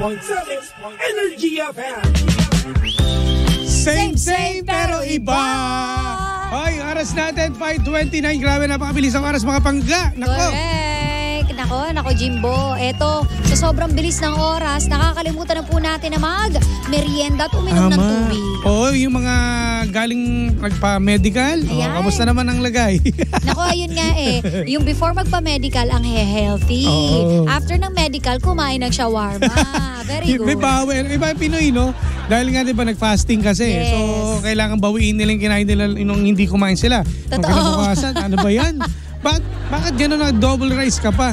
Energy FM. Same pero iba. Hoy, oras natin 5:29. Grabe, napakabilis ang oras mga pangga. Nako. Correct. Nako, Jimbo. Eto, sa sobrang bilis ng oras, nakakalimutan na po natin na mag-merienda at uminom ng tubig. Oo, yung mga galing nagpa-medical. Kamusta naman ang lagay? Nako, ayun nga yung before magpa-medical, ang healthy. After ng medical, kumain ng shawarma. Very good. May bawi. Iba Pinoy, no? Dahil nga diba nag-fasting kasi. Yes. So, kailangan bawiin nila yung kinain nila nung hindi kumain sila. Totoo. Kinabukasan, ano ba yan? Bakit gano'n na double rice ka pa?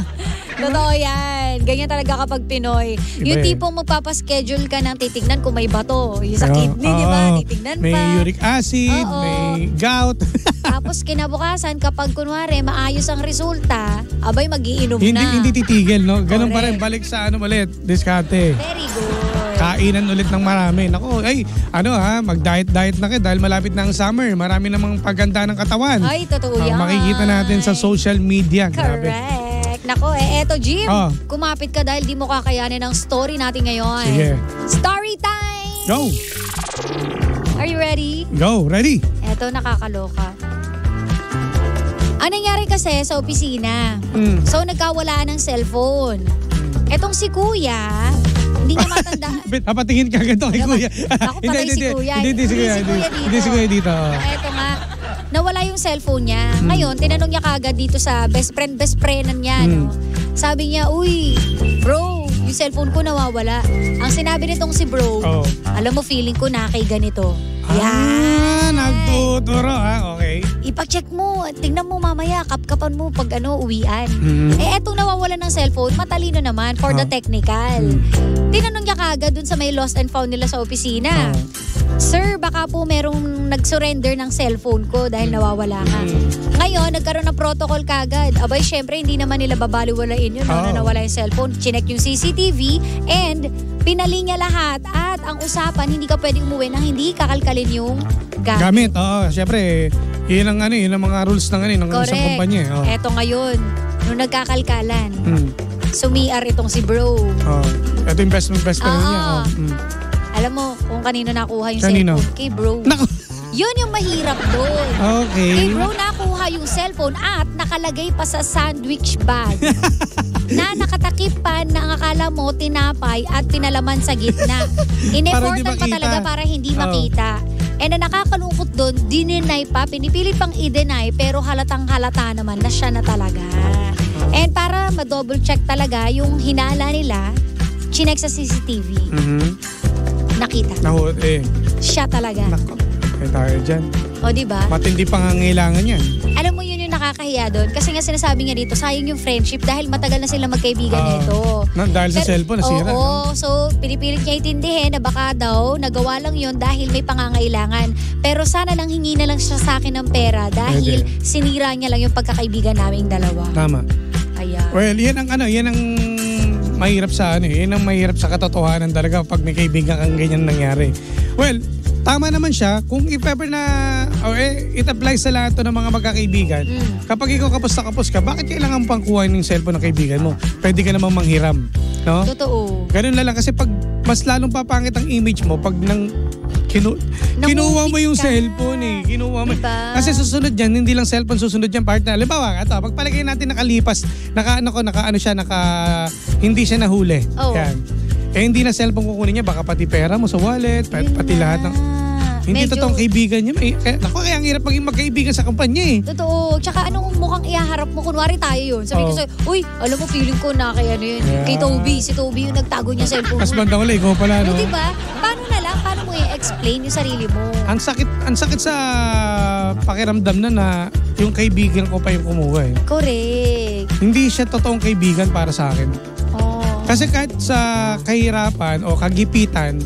Totoo yan. Ganyan talaga kapag Pinoy. Yung tipong magpapaschedule ka ng titignan kung may bato. Yung sa kidney, di ba? Titignan pa. May uric acid, may gout. Tapos kinabukasan, kapag kunwari maayos ang resulta, abay magiinom na. Hindi titigil, no? Ganun pa rin. Balik sa ulit. Diskarte. Very good. Kainan ulit ng marami. Nako, mag-diet na kayo dahil malapit na ang summer. Marami namang paganda ng katawan. Ay, totoo yan. Makikita natin sa social media. Correct. Grabe. Nako, eto Jim, kumapit ka dahil di mo kakayanin ang story natin ngayon. Sige. Story time! Go! Are you ready? Go, ready. Eto, nakakaloka. Ang nangyari kasi sa opisina, so nagkawalaan ng cellphone. Etong si Kuya, hindi niya matanda. Papatingin ka agad kay Kuya. Ako patay si Kuya. Hindi si Kuya dito. Eto nga, nawala yung cellphone niya. Ngayon, tinanong niya kaagad dito sa best friendan niya. No? Sabi niya, uy, bro, yung cellphone ko nawawala. Ang sinabi nitong si bro, alam mo, feeling ko na kay ganito. Yan. Nagtuturo okay. Ipacheck mo, tingnan mo mamaya, kapkapan mo pag uwian. Etong nawawalan ng cellphone, matalino naman for the technical. Tinanong niya kaagad dun sa may lost and found nila sa opisina. Sir, baka po merong nag-surrender ng cellphone ko dahil nawawala nga. Ngayon, nagkaroon ng protocol kagad. Abay, syempre, hindi naman nila babaliwalain yun na nawala yung cellphone. Chinek yung CCTV and pinalinya lahat. At ang usapan, hindi ka pwedeng umuwi nang hindi kakalkalin yung gamit. Syempre, yun ang mga rules ng isang kumpanya. Eto ngayon, nung nagkakalkalan, sumiar itong si bro. Ito yung best friend niya. Alam mo kung kanino nakuha yung cellphone? Kay bro. Yun yung mahirap doon. Okay. Kay bro nakuha yung cellphone at nakalagay pa sa sandwich bag. Na nakatakip pa na ang akala mo tinapay at pinalaman sa gitna. Inefortan pa talaga para hindi makita. And na nakakalungkot doon, dininay pa, pinipilit pang i-deny pero halatang halata naman na siya na talaga. And para ma-double check talaga yung hinala nila, chinek sa CCTV. Nakita. Siya talaga. Nako, tayo dyan. O diba? Matindi pangangailangan yan. Alam mo yun yung nakakahiya doon. Kasi nga sinasabi nga dito, sayang yung friendship dahil matagal na sila magkaibigan nito. Dahil sa cellphone, nasira. Oo, so pinipilit niya itindihin na baka daw nagawa lang yun dahil may pangangailangan. Pero sana lang hingi na lang siya sa akin ng pera dahil sinira niya lang yung pagkakaibigan naming dalawa. Tama. Ayan. Well, yan ang mahirap sa yan ang mahirap sa katotohanan talaga pag may kaibigan kang ganyan nangyari. Well, tama naman siya kung if ever na it applies sa lahat ng mga magkakaibigan. Kapag ikaw kapos na kapos ka, bakit kailangan pang kuha ng cellphone ng kaibigan mo? Pwede ka namang manghiram, no? Totoo. Ganun na lang kasi pag mas lalong papangit ang image mo pag kinuha mo yung cellphone kinuha mo. Diba? Kasi susunod yan, hindi lang cellphone, susunod yan partner. Halimbawa, pagpalagay natin nakalipas, hindi siya nahuli. Yan. Hindi na cellphone kukunin niya, baka pati pera mo sa wallet, pati lahat ng... Hindi totoong kaibigan niya. Kaya ang hirap maging magkaibigan sa kumpanya Totoo. Tsaka anong mukhang ihaharap mo? Kunwari tayo yun. Sabi ko sa'yo, uy, alam mo, feeling ko na kay kay Toby. Si Toby yung nagtago niya cellphone mo. Mas bandang wala, ikaw pala, no? Diba? Paano na lang? Paano mo i-explain yung sarili mo? Ang sakit sa pakiramdam na yung kaibigan ko pa yung kumuha Correct. Hindi siya totoong kaibigan para sa akin. Kasi kahit sa kahirapan o kagipitan,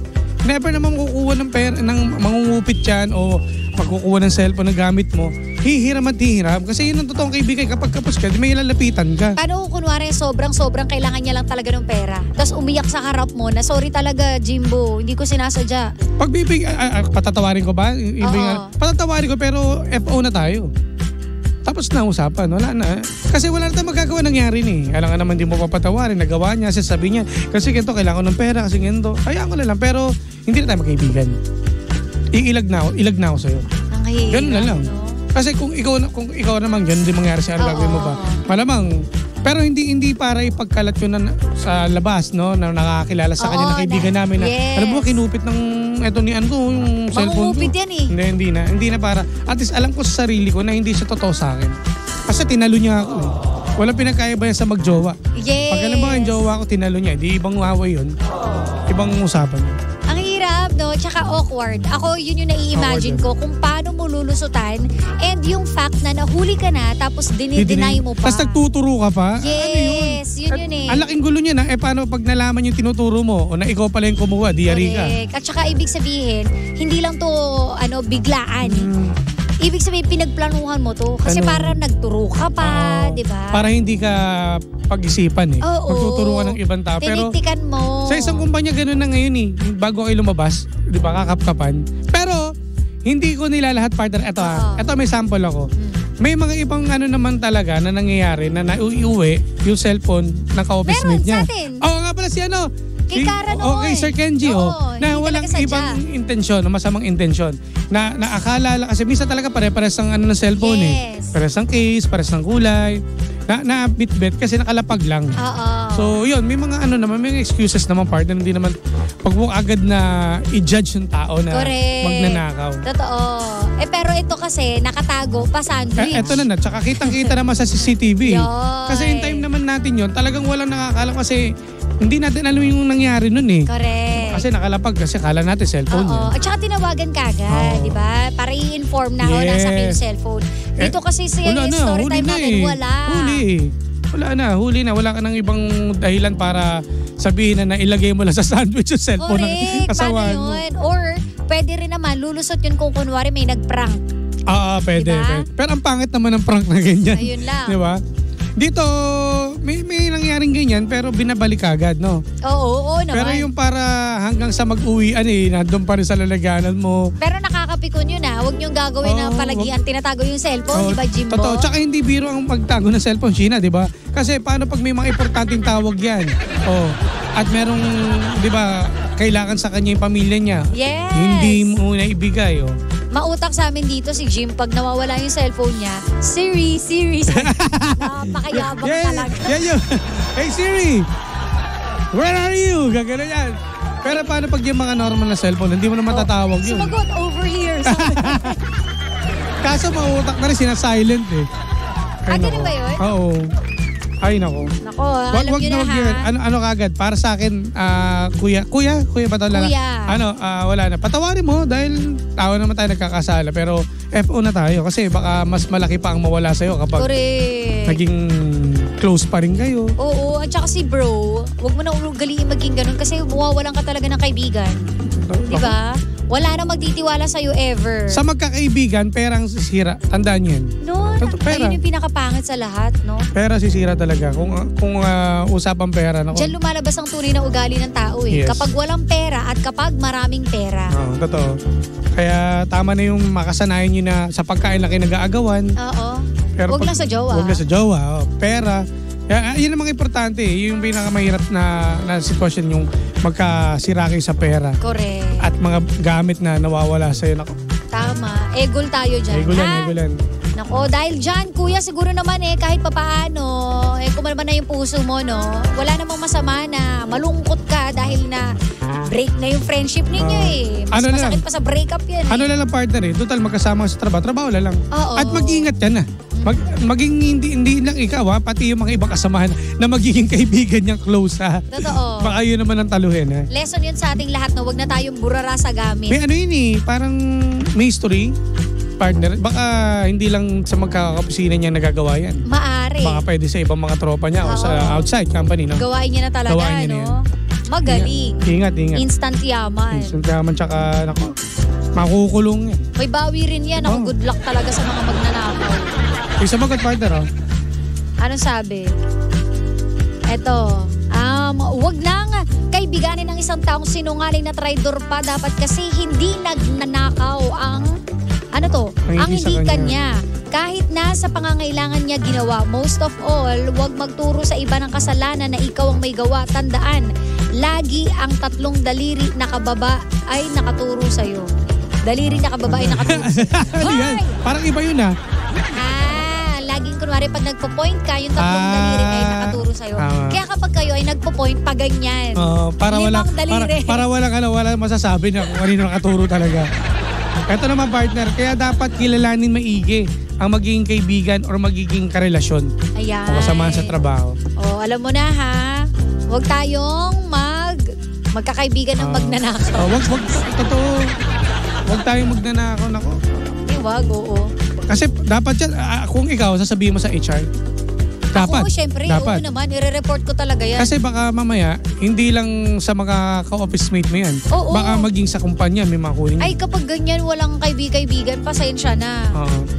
never naman kukuha ng pera, mangungupit yan o magkukuha ng cellphone na gamit mo, hihiram at hihiram. Kasi yun ang totoong kaibigan. Kapag kapos ka, di may lalapitan ka. Paano kung kunwari sobrang kailangan niya lang talaga ng pera? Tapos umiyak sa harap mo na, sorry talaga, Jimbo, hindi ko sinasadya. Patatawarin ko ba? Patatawarin ko pero FO na tayo. tapos na usapan, wala na. Kasi wala na tayong magagawa, nangyari ni. Alam nga naman di mo papatawarin, nagawa niya, sasabihin niya, kasi ganito, kailangan ko ng pera, kasi ganito. Hayaan ko na lang, pero hindi na tayo magkaibigan. Ilag na ako sa'yo. Ganun na lang. No? Kasi kung ikaw naman, ganun din mangyari sa'yo, gagawin mo ba? Malamang, pero hindi para ipagkalat yun sa labas, no? Na nakakilala sa kanya na kaibigan namin na, alam mo, kinupit ng eto ni Anto, yung cellphone ko. Mangungupit yan eh. Hindi na para. At least alam ko sa sarili ko na hindi siya totoo sa akin. Kasi tinalo niya ako eh. Walang pinagkaiba yan sa magjowa. Yes. Pag alam mo yung jowa ko, tinalo niya. Di ibang away yun. Ibang usapan. Ang hirap, no? Tsaka awkward. Ako, yun yung nai-imagine ko kung paano mo lulusutan and yung fact na nahuli ka na tapos dinideny mo pa. Tapos nagtuturo ka pa? Yes, ano yun eh. Ang laking gulo niya na, paano pag nalaman yung tinuturo mo o na ikaw pala yung kumuha, diyari ka. At saka ibig sabihin, hindi lang to biglaan. Ibig sabihin, pinagplanuhan mo to. Kasi parang nagturo ka pa, di ba? Para hindi ka pag-isipan eh. Oo. Magtuturo ka ng ibang tao. Pero tinitikan mo. sa isang kumpanya ganun na ngayon eh. Bago kayo lumabas, di ba, kakapkapan. Pero, hindi ko nila lahat partner. Ito may sample ako. May mga ibang naman talaga na nangyayari na naiuwi yung cellphone ng ka-office mate niya. Meron sa atin. Oo nga pala si Kay Kara noon. Okay, Sir Kenji, na walang ibang intensyon, masamang intensyon. Na akala lang, kasi minsan talaga pare-pares ang ng cellphone eh. Pares ang case, pares ng kulay. Na bit-bit kasi nakalapag lang. So yun, may mga naman, may excuses naman partner, hindi naman pag mo agad na i-judge yung tao na magnanakaw. Totoo. Pero ito kasi nakatago pa sandwich. Ito na, tsaka kitang-kita naman sa CCTV. Kasi in time naman natin yun, talagang walang nakakalam kasi hindi natin alam yung nangyari nun eh. Correct. Kasi nakalapag kasi kala natin cellphone yun. At saka tinawagan ka agad, di ba? Para i-inform na nasa akin yung cellphone. Dito kasi sa story time natin, wala. Huli na. Wala ka ng ibang dahilan para sabihin na ilagay mo lang sa sandwich yung cellphone ng kasawan mo. Or pwede rin naman, lulusot yun kung kunwari may nag-prank. Pwede. Diba? Pero ang pangit naman ng prank na ganyan. Ayun lang. Di ba? Dito, may nangyaring ganyan pero binabalik agad, no? Oo naman. Pero yung para hanggang sa mag-uwian nandun pa rin sa lalaganan mo. Pero nakakapikon yun Huwag niyong gagawin na palagian, tinatago yung cellphone, di ba, Jimbo? Totoo. Tsaka hindi biro ang pagtago ng cellphone, Sheena, di ba? Kasi paano pag may mga importanteng tawag yan? At merong, di ba, kailangan sa kanya yung pamilya niya. Yes. Hindi mo na ibigay, Mautak sa amin dito si Jim, pag nawawala yung cellphone niya, Siri. Napakayabang talaga. Yan. Hey Siri, where are you? Gagano yan. Pero paano pag yung mga normal na cellphone, hindi mo na matatawag yun. Sumagot, over here. Kaso mautak na rin, sinasilent eh. Ganun ba yun? Oo. Ay, nako. Alam nyo na ha. Ano kagad? Para sa akin, kuya ba ito? Wala na. Patawarin mo dahil tao naman tayo nagkakasala. Pero FO na tayo kasi baka mas malaki pa ang mawala sa'yo kapag naging close pa rin kayo. Oo, at saka si bro, wag mo na ugaliin maging ganun kasi mawawalan ka talaga ng kaibigan. Di ba? Wala na magtitiwala sa'yo ever. Sa magkakaibigan, perang sisira. Tandaan nyo yan. No, ayun yung pinakapangit sa lahat, no? Pera sisira talaga. Kung usapang pera. Diyan lumalabas ang tunay na ugali ng tao eh. Yes. Kapag walang pera at kapag maraming pera. Totoo. Kaya tama na yung makasanayan nyo na sa pagkain lang kayo nag-aagawan. Pero wag lang sa jowa. Wag lang sa jowa. Pera. Yun ang mga importante. Yung pinakamahirap na sitwasyon yung magkasira kayo sa pera. Correct. At mga gamit na nawawala sa'yo. Nako. Tama. Egol tayo dyan. Egolan. Nako, dahil dyan, kuya, siguro naman kahit papaano, kumalma na yung puso mo, no? Wala namang masama na malungkot ka dahil na break na yung friendship ninyo Mas masakit pa sa breakup yan Ano lang partner Total magkasama sa trabaho na lang. At mag-ingat ka na. Maging hindi lang ikaw pati yung mga ibang kasamahan na magiging kaibigan niyang close Totoo. Baka yun naman ang taluhin Lesson yun sa ating lahat na wag na tayong burara sa gamit. May yun parang may history partner. Baka hindi lang sa magkakapisina niya nagagawa yan. Maari. Baka pwede sa ibang mga tropa niya o sa outside company. No? Gawain niya na talaga, Magaling. Ingat. Instant yaman. Tsaka, makukulong yan. May bawi rin yan. Good luck talaga sa mga magnanakaw. Isa magod partner, Anong sabi? Eto, wag lang kaibiganin ng isang taong sinungaling na traidor pa. Dapat kasi hindi nagnanakaw ang hindi kanya. Kahit na sa pangangailangan niya ginawa, most of all, huwag magturo sa iba ng kasalanan na ikaw ang may gawa. Tandaan, lagi ang tatlong daliri nakababa ay nakaturo sa'yo. Daliri nakababa ay nakaturo sa'yo. Yan. Parang iba yun ah. Laging kunwari pag nagpo-point ka, yung tatlong daliri ay nakaturo sa'yo. Kaya kapag kayo ay nagpo-point, pa ganyan. Para limang daliri. Para walang masasabi na kung kanino nakaturo talaga. Ito naman partner, kaya dapat kilalanin maigi ang magiging kaibigan or magiging karelasyon. Ayan. O kasama sa trabaho. Alam mo na ha, huwag tayong magkakaibigan ng magnanakaw. Totoo. Huwag tayong magnanakaw. Nako. Wag, oo. Kasi dapat yan, kung ikaw, sasabihin mo sa HR. Dapat. Ako, syempre, dapat. oo naman, i-report ko talaga yan. Kasi baka mamaya, hindi lang sa mga ka-office mate mo yan. Oo. Baka maging sa kumpanya, may makunin. Ay, kapag ganyan, walang kaibigan, pasensya na.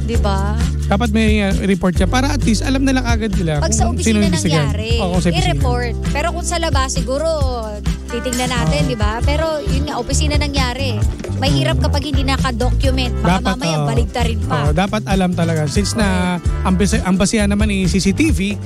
Diba? Dapat may report siya para at least alam na lang agad nila. Pag sa opisina nangyari, i-report. Pero kung sa labas, siguro, titingnan natin, di ba? Pero yun nga, opisina nangyari. Mahirap kapag hindi naka-document. Baka dapat, mamaya baligtarin pa. Dapat alam talaga. Since na ang basihan naman ni CCTV,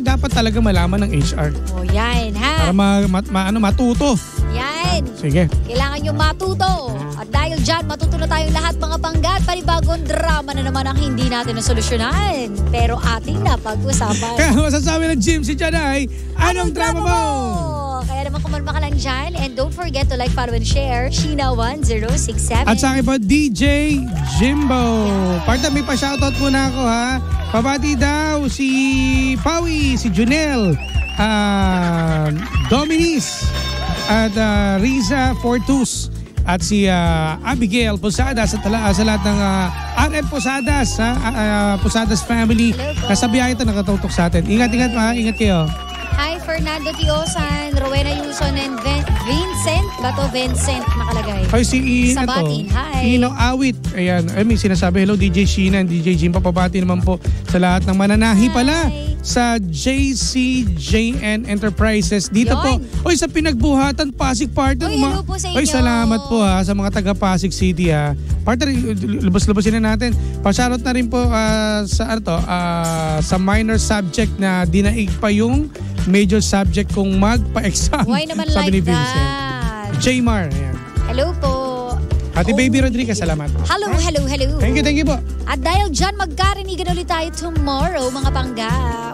dapat talaga malaman ng HR. Yan ha. Para matuto. Yan. Sige. Kailangan nyo matuto. At dahil dyan, matuto na tayong lahat mga panggat. Panibagong drama na naman ang hindi natin nasolusyonan. Pero ating napag-usapan. Kaya masasabi ng Jim si Jan ay, anong drama mo? Kaya naman kumalma ka lang dyan. And don't forget to like, follow, and share. Sheena1067. At sa akin po, DJ Jimbo. Partner, may pa-shoutout muna ako ha. Pabati daw si Pawi, si Junel, Dominis, at Riza Fortus, at si Abigail Posadas at sa lahat ng RM Posadas, Posadas family. Kasabihan ito nakatutok sa atin. Ingat kayo. Hi, Fernando Tiosan, Rowena Yuson, and Vincent. Bato Vincent nakalagay. Ay, si Sabatin, hi. Ino Awit. Ayan, may sinasabi, hello DJ Sheena and DJ Jim. Papabati naman po sa lahat ng mananahi pala sa JCJN Enterprises. Dito po. Oy, sa Pinagbuhatan, Pasig Partner. Hello po sa inyo. Oy, salamat po ha sa mga taga Pasig City ha. Partner, lubos-lubosin na natin. Pa-shoutout na rin po sa minor subject na dinaig pa yung major subject kung magpa-exam. Why naman sabi like ni Vincent. Jmar. Ayan. Hello po. Ate Baby Rodriguez, salamat. Hello. Thank you po. At dahil dyan, magkarinigan ulit tayo tomorrow, mga pangga.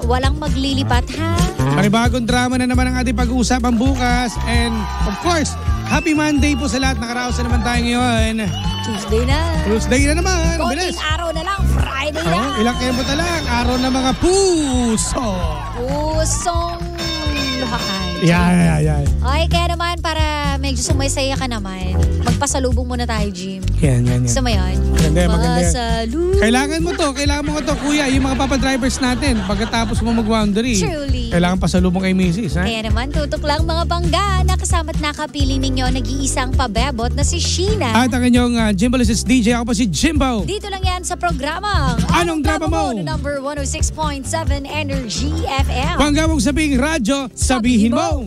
Walang maglilipat, ha? Panibagong drama na naman ang ating pag-uusapan bukas. And of course, happy Monday po sa lahat. Nakaraos na naman tayo ngayon. Tuesday na naman. Konting araw na lang, Friday na. Ilang kempo na lang. Araw na mga puso. Pusong luhaan. Yan. Okay, kaya naman para medyo sumaysaya ka naman, magpasalubong muna tayo, Jim. Yan. Gusto mo yun? Maganda. Pasalubong. Kailangan mo to, kuya. Yung mga papadrivers natin, pagkatapos mo mag-boundary. Truly. Kailangan pasalubong kay Mrs. Ha? Kaya naman, tutok lang mga bangga. Nakasama't nakapili ninyo nag-iisang pabebot na si Sheena. At ang inyong Jimbalist DJ, ako po si Jimbo. Dito lang yan sa programang Anong Drama Mo? Number 106.7 Energy FM. Kung hanggang mong sabihing radyo, sabihin mo.